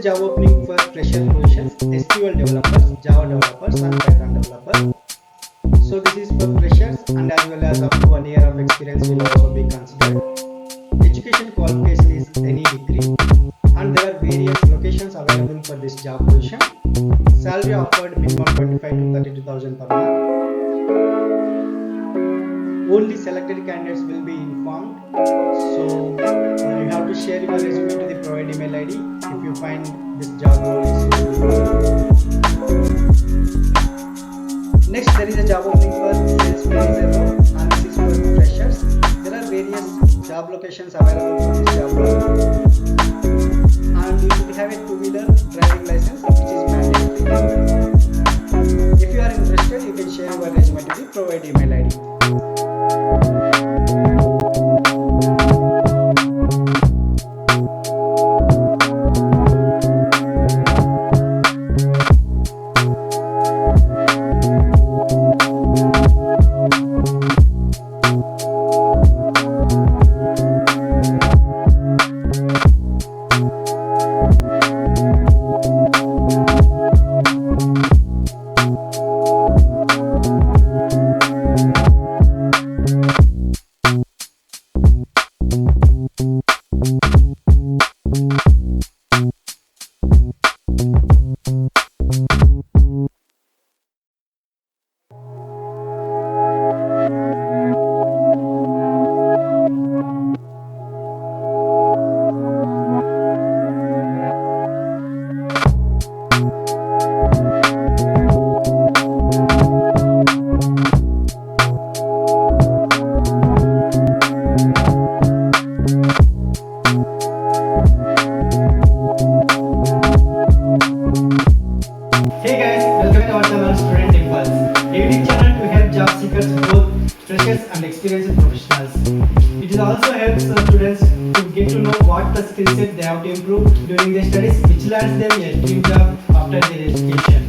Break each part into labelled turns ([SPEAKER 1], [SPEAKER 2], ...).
[SPEAKER 1] job opening for fresher positions, SQL developers, Java developers and Python developers. So this is for freshers and as well as up to 1 year of experience will also be considered. Education qualification is any degree and there are various locations available for this job position. Salary offered minimum 25 to 32,000 per month. Only selected candidates will be informed. So you have to share your resume to the provided email ID if you find this job role is suitable. Next, there is a job opening for sales manager role and this is for freshers. There are various job locations available for this job role. And you should have a two-wheeler driving license which is mandatory. If you are interested, you can share your resume to the provided email ID. Hey guys, welcome to our channel Student Impulse. A unique channel to help job seekers, both freshers and experienced professionals. It also helps students to get to know what the skill set they have to improve during their studies, which lands them a dream job after their education.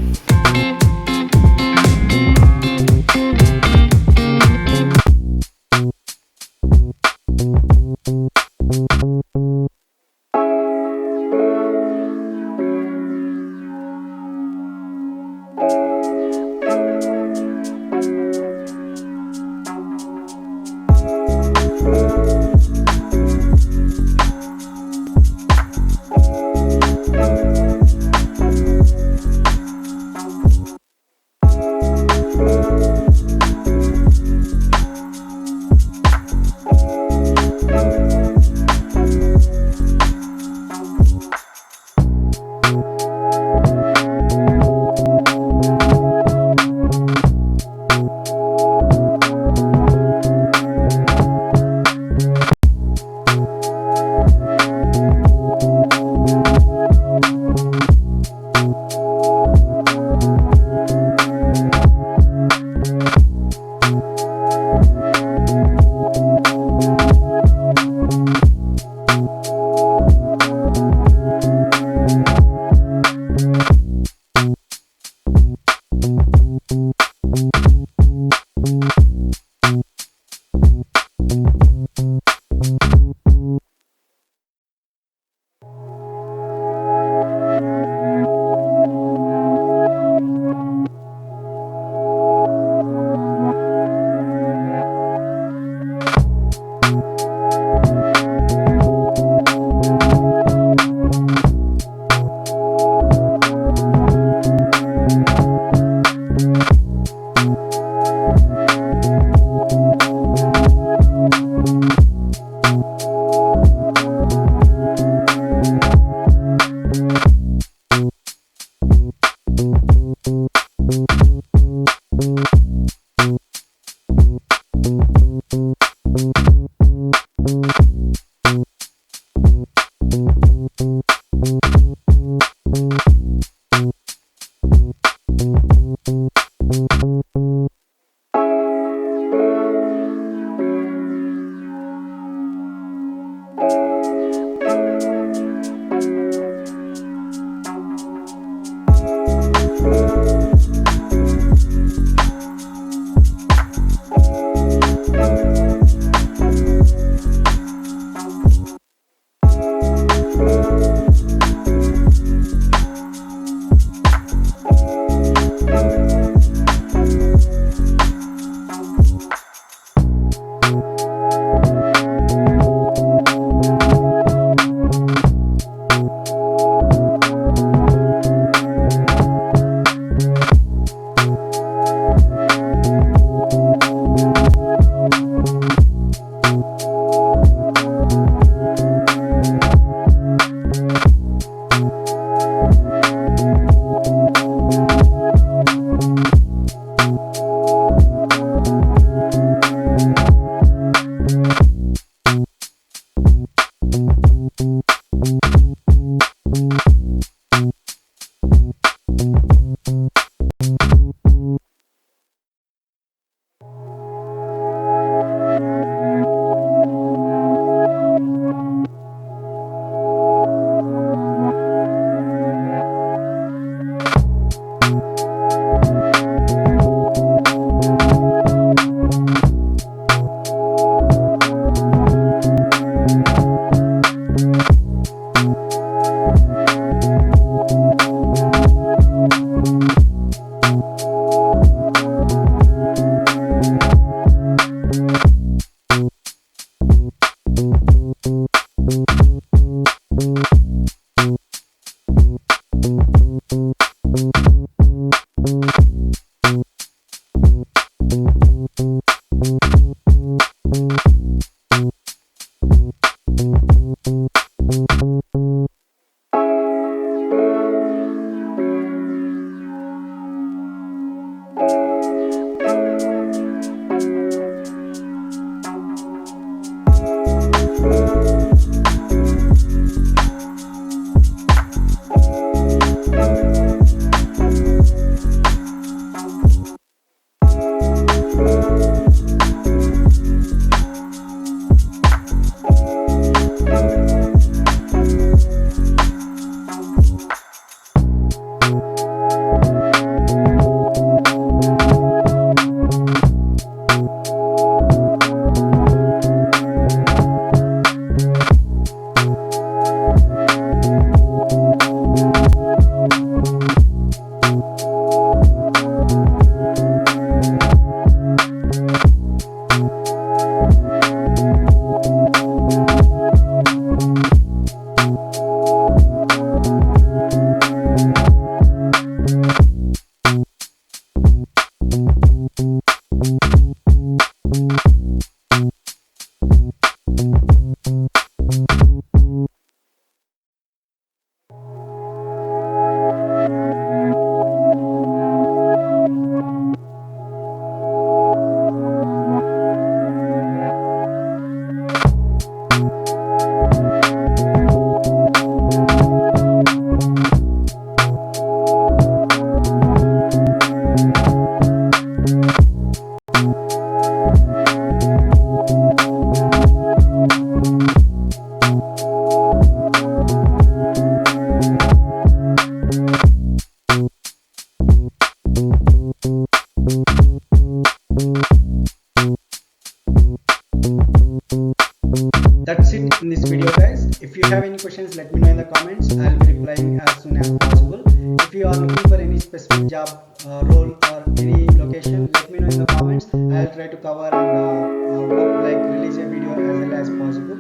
[SPEAKER 1] questions, let me know in the comments. I'll be replying as soon as possible. If you are looking for any specific job role or any location, let me know in the comments. I'll try to cover and release a video as well as possible.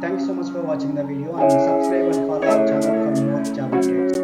[SPEAKER 1] Thank you so much for watching the video, and subscribe and follow our channel for more job updates.